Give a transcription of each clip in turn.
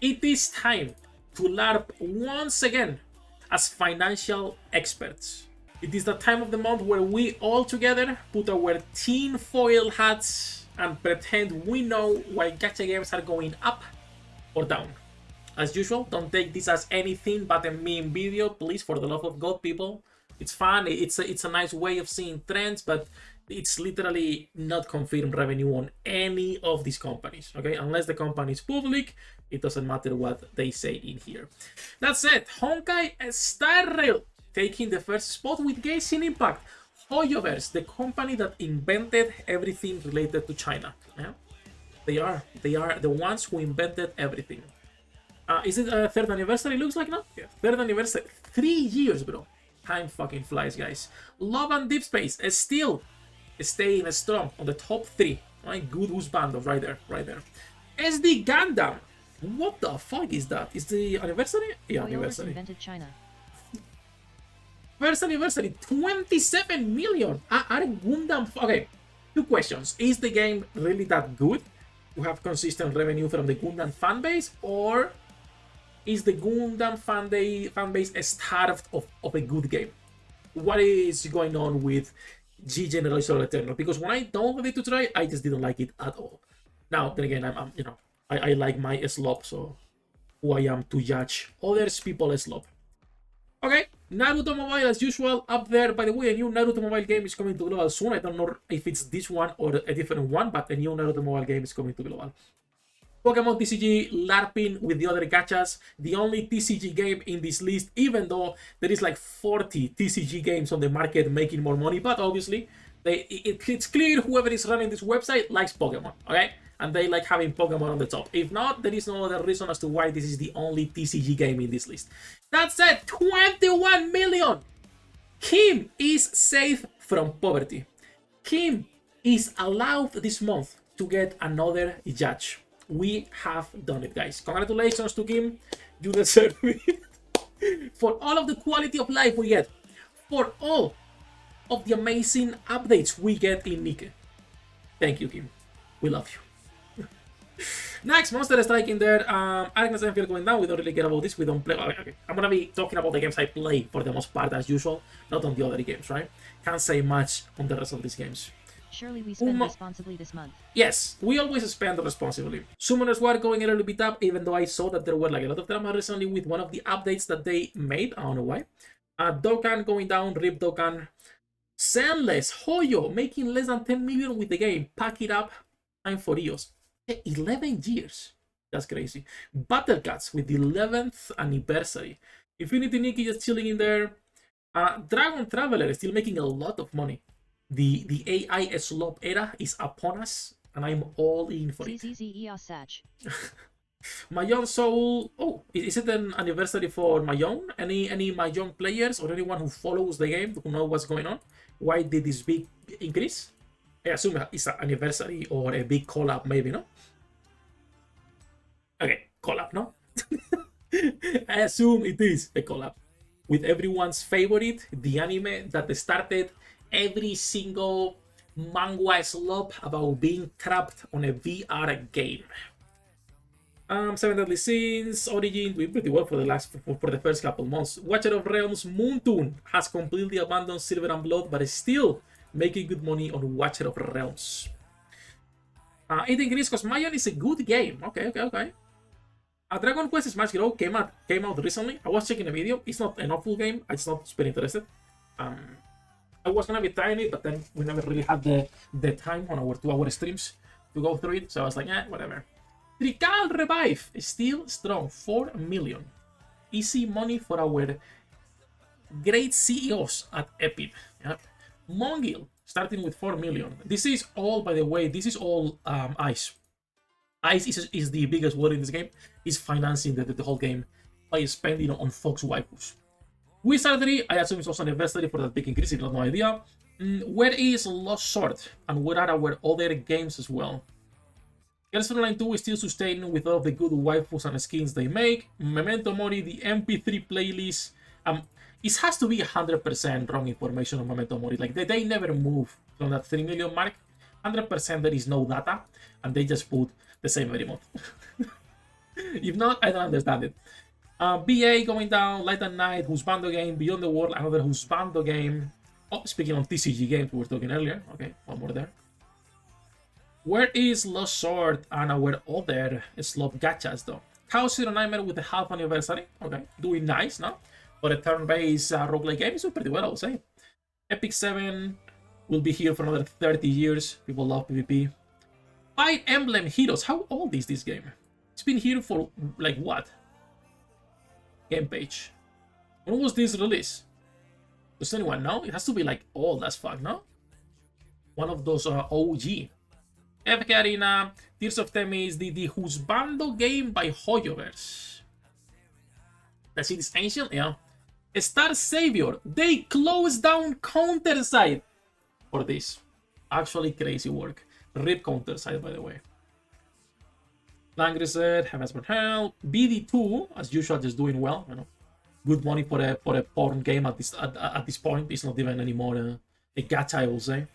It is time to LARP once again as financial experts. It is the time of the month where we all together put our tinfoil hats and pretend we know why gacha games are going up or down. As usual, don't take this as anything but a meme video, please, for the love of God, people. It's fun, it's a nice way of seeing trends, but it's literally not confirmed revenue on any of these companies, okay? Unless the company is public, it doesn't matter what they say in here. That said, Honkai Star Rail taking the first spot with Genshin Impact. Hoyoverse, the company that invented everything related to China. Yeah? They are the ones who invented everything. Is it a third anniversary? Looks like now. Yeah, third anniversary. 3 years, bro. Time fucking flies, guys. Love and Deep Space is still staying strong on the top 3. Right? Good husband right there, right there. SD Gundam. What the fuck is that? Is the anniversary? Yeah, anniversary. Invented China. First anniversary, 27 million. Are Gundam? Okay, 2 questions. Is the game really that good to have consistent revenue from the Gundam fan base, or is the Gundam fan base starved of a good game? What is going on with G Generation Eternal? Because when I downloaded it to try, I just didn't like it at all. Now, then again, I'm you know, I like my slop, so who I am to judge others people's slop. Okay, Naruto Mobile as usual up there. By the way, a new Naruto Mobile game is coming to global soon. I don't know if it's this one or a different one, but a new Naruto Mobile game is coming to global. Pokemon TCG LARPing with the other gachas. The only TCG game in this list, even though there is like 40 TCG games on the market making more money, but obviously it's clear whoever is running this website likes Pokemon, okay? And they like having Pokemon on the top. If not, there is no other reason as to why this is the only TCG game in this list. That said, 21 million! Kim is safe from poverty. Kim is allowed this month to get another judge. We have done it, guys. Congratulations to Kim. You deserve it. For all of the quality of life we get. For all of the amazing updates we get in Nikke. Thank you, Kim. We love you. Next, Monster Strike in there. Agnes Enfield going down. We don't really care about this. We don't play. Okay. I'm gonna be talking about the games I play for the most part, as usual. Not on the other games, right? Can't say much on the rest of these games. Surely we spend responsibly this month. Yes, we always spend responsibly. Summoners War going a little bit up, even though I saw that there were like a lot of drama recently with one of the updates that they made. I don't know why. Dokkan going down. Rip Dokkan. Zenless Hoyo making less than 10 million with the game. Pack it up. Time for Eos. 11 years. That's crazy. Battlecats with the 11th anniversary. Infinity Nikki just chilling in there. Dragon Traveler is still making a lot of money. The AI slop era is upon us, and I'm all in for it. Mahjong Soul. Oh, is it an anniversary for Mahjong? Any Mahjong players or anyone who follows the game who know what's going on? Why did this big increase? I assume it's an anniversary or a big collab, maybe, no? Okay, collab, no? I assume it is a collab with everyone's favorite, the anime that started every single manga slop about being trapped on a VR game. Seven Deadly Sins, Origin doing pretty well for the first couple months. Watcher of Realms, Moontoon has completely abandoned Silver and Blood, but is still making good money on Watcher of Realms. It increased because Mayan is a good game. Okay. Dragon Quest Smash Grow came out recently. I was checking a video. It's not an awful game. I'm just not super interested. I was gonna be trying it, but then we never really had the time on our 2-hour streams to go through it. So I was like, whatever. Trical Revive is still strong. 4 million. Easy money for our great CEOs at Epic. Yep. Mongil starting with 4 million. This is all, by the way, this is all Ice. Ice is the biggest word in this game. Is financing the whole game by spending on Fox Waifus. Wizardry, I assume it's also an anniversary for that big increase. I have no idea. Where is Lost Sword? And where are our other games as well? Girls Online 2 is still sustaining with all of the good waifus and skins they make. Memento Mori, the MP3 playlist. It has to be 100% wrong information on Memento Mori. Like, they never move from that 3 million mark. 100% there is no data, and they just put the same every month. If not, I don't understand it. BA going down, Light and Night, Husbando game, Beyond the World, another Husbando game. Oh, speaking of TCG games we were talking earlier. Okay, one more there. Where is Lost Sword and our other slot gachas though? Chaos Zero Nightmare with the half anniversary. Okay, doing nice, no? For a turn-based roguelike game, it's doing pretty well, I would say. Epic 7 will be here for another 30 years. People love PvP. Fire Emblem Heroes. How old is this game? It's been here for, like, what? Game page. When was this released? Does anyone know? It has to be, like, old as fuck, no? One of those OG. FK Arena, Tears of Themis, the Husbando game by Hoyoverse. That's it, it's ancient, yeah. Star Savior, they closed down Counterside for this. Actually crazy work. RIP Counterside, by the way. Langrisser, Heavens Burn Hell, BD2, as usual, just doing well, you know. Good money for a porn game at this point. It's not even anymore a gacha, I will say.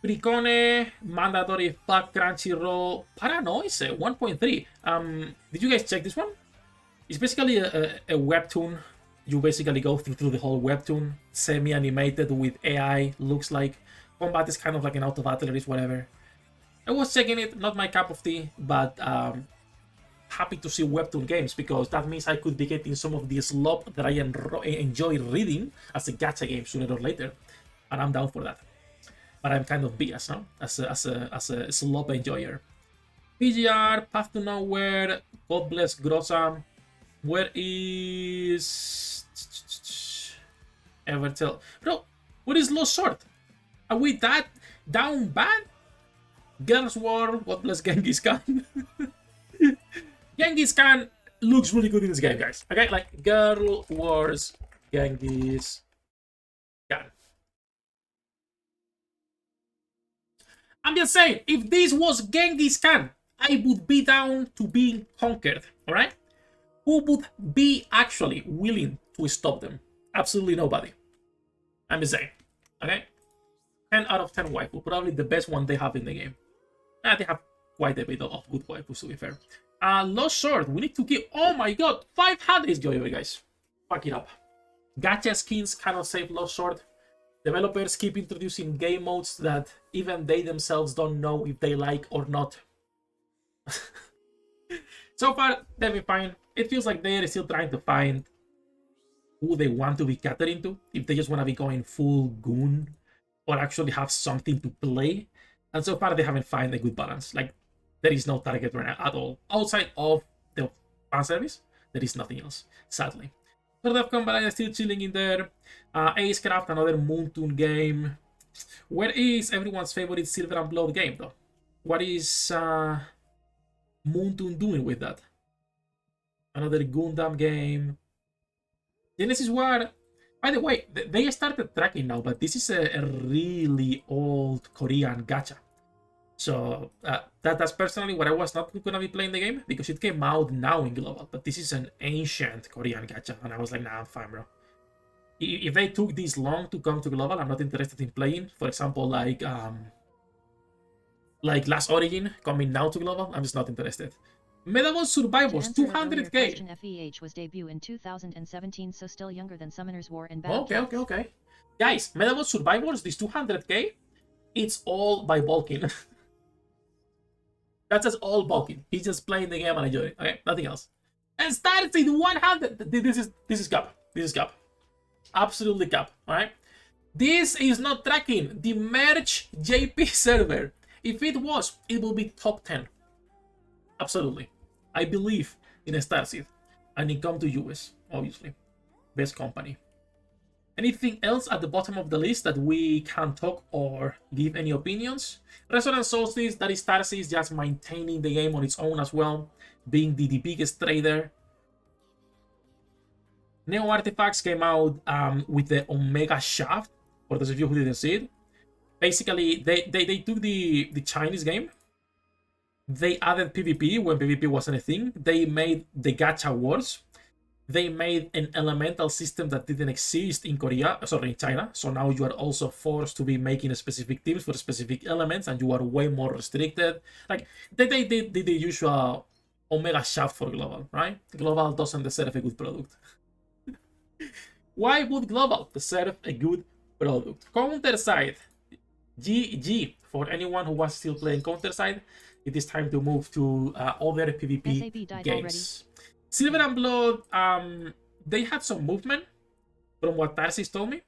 Precone, mandatory fuck Crunchyroll, Paranoise 1.3. Did you guys check this one? It's basically a webtoon. You basically go through the whole webtoon, semi-animated with AI, looks like. Combat is kind of like an auto battle, is whatever. I was checking it, not my cup of tea, but happy to see webtoon games because that means I could be getting some of the slop that I enjoy reading as a gacha game sooner or later, and I'm down for that. But I'm kind of biased, no? As a slop enjoyer. PGR, Path to Nowhere, God Bless Grossa. Where is Evertell? Bro, what is Lost Sword? Are we that down bad? Girls War, God Bless Genghis Khan. Genghis Khan looks really good in this game, guys. Okay, like Girl Wars, Genghis Khan. I'm just saying, if this was Genghis Khan, I would be down to being conquered, alright? Who would be actually willing to stop them? Absolutely nobody. I'm just saying, okay? 10 out of 10 waifu, probably the best one they have in the game. They have quite a bit of good waifus, to be fair. Lost Sword, we need to keep... Oh my god, 500 Joy, guys. Fuck it up. Gacha skins cannot save Lost Sword. Developers keep introducing game modes that even they themselves don't know if they like or not. So far, they've been fine. It feels like they're still trying to find who they want to be catering to. If they just want to be going full goon or actually have something to play. And so far, they haven't found a good balance. Like, there is no target right now at all. Outside of the fan service, there is nothing else, sadly. Sort of Combat is still chilling in there. Acecraft, another Moontoon game. Where is everyone's favorite Silver and Blood game, though? What is Moontoon doing with that? Another Gundam game. Genesis War. By the way, they started tracking now, but this is a really old Korean gacha. So that's personally what I was not going to be playing the game because it came out now in global. But this is an ancient Korean gacha, and I was like, nah, I'm fine, bro. If they took this long to come to global, I'm not interested in playing. For example, like Last Origin coming now to global, I'm just not interested. Medabon Survivors, 200k. FEH was debut in 2017, so still younger than Summoner's War and Battle. Okay. Guys, Medabon Survivors, this 200k, it's all by Balkin. That's just all Balkin. He's just playing the game and enjoying it. Okay, nothing else. And starts in 100. This is cap. This is cap. Absolutely cap. Alright. This is not tracking the merge JP server. If it was, it will be top 10. Absolutely. I believe in Starseed. And it come to US, obviously. Best company. Anything else at the bottom of the list that we can talk or give any opinions? Resonance Solstice, that is Starseed, just maintaining the game on its own as well, being the biggest trader. Neo Artifacts came out with the Omega Shaft, for those of you who didn't see it. Basically, they took the Chinese game. They added PvP when PvP wasn't a thing. They made the Gacha Wars. They made an elemental system that didn't exist in in China. So now you are also forced to be making specific teams for specific elements, and you are way more restricted. Like they did the usual Omega shaft for Global, right? Global doesn't deserve a good product. Why would Global deserve a good product? Counter side, GG. For anyone who was still playing Counter side, it is time to move to other PvP games. Silver and Blood, they had some movement from what Tarsis told me.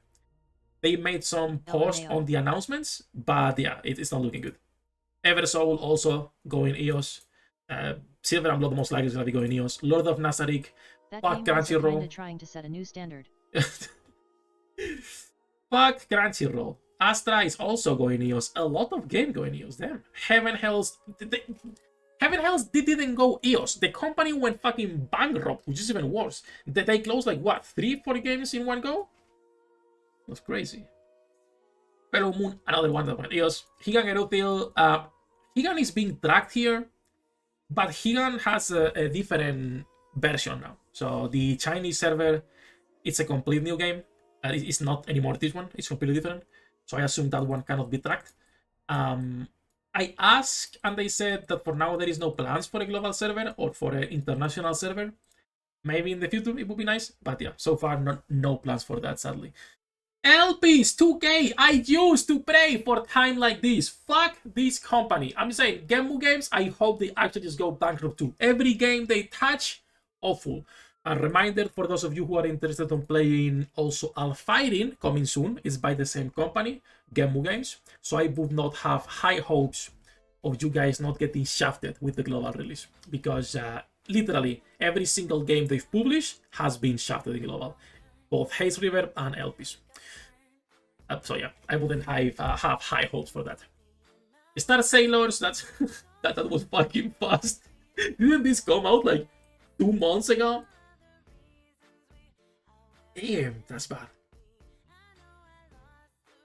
They made some posts on the announcements, but yeah, it's not looking good. Eversoul also going EOS. Silver and Blood most likely is gonna be going EOS. Lord of Nazarick, fuck Crunchyroll. Trying to set a new standard. Fuck Crunchyroll. Astra is also going EOS. A lot of game going EOS. Damn. Heaven Hells didn't go EOS. The company went fucking bankrupt, which is even worse. They closed like what, 3-4 games in one go? That's crazy. Pero Moon, another one that went EOS. Higan Eruthil. Higan is being tracked here, but Higan has a different version now. So the Chinese server, it's a complete new game. It's not anymore this one. It's completely different. So I assume that one cannot be tracked. I asked, and they said that for now there is no plans for a global server or for an international server. Maybe in the future it would be nice, but yeah, so far no plans for that, sadly. LPs 2K, I used to pray for time like this. Fuck this company. I'm saying, Genmu Games, I hope they actually just go bankrupt too. Every game they touch, awful. A reminder for those of you who are interested in playing also Alfighting, coming soon, is by the same company, Genmu Games. So I would not have high hopes of you guys not getting shafted with the global release. Because literally, every single game they've published has been shafted in global. Both Haze River and LPs. So yeah, I wouldn't have high hopes for that. Star Sailors, that was fucking fast. Didn't this come out like 2 months ago? Damn, that's bad.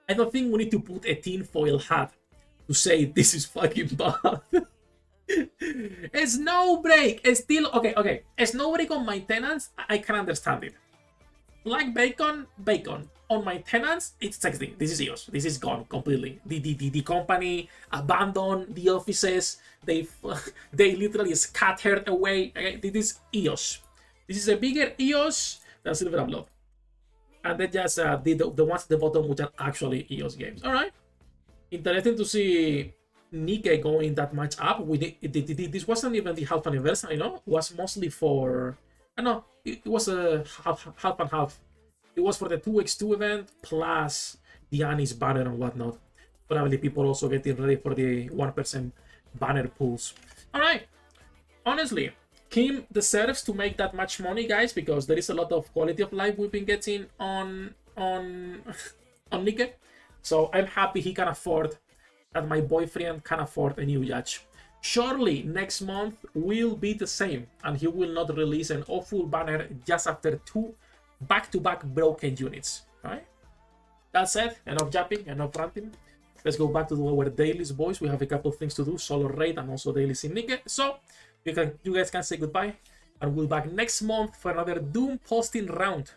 I don't think we need to put a tinfoil hat to say this is fucking bad. Snowbreak is still okay. Snowbreak on my tenants, I can understand it. Black Bacon. On my tenants, it's sexy. This is EOS. This is gone completely. The company abandoned the offices. They literally scattered away. Okay? This is EOS. This is a bigger EOS than Silver and Blood. And they just did the ones at the bottom, which are actually EOS games. All right. Interesting to see Nikke going that much up. This wasn't even the half anniversary, no? It was mostly for... I know, it was a half and half. It was for the 2x2 event, plus the Annie's banner and whatnot. Probably people also getting ready for the 1% banner pools. All right. Honestly, Kim deserves to make that much money, guys, because there is a lot of quality of life we've been getting on Nikke. So I'm happy he can afford, that my boyfriend can afford a new yacht. Surely next month will be the same, and he will not release an awful banner just after 2 back-to-back broken units. Right? That said, enough yapping, enough ranting. Let's go back to do our dailies, boys. We have a couple of things to do, solo raid and also dailies in Nikke. So you guys can say goodbye, and we'll be back next month for another Doom posting round.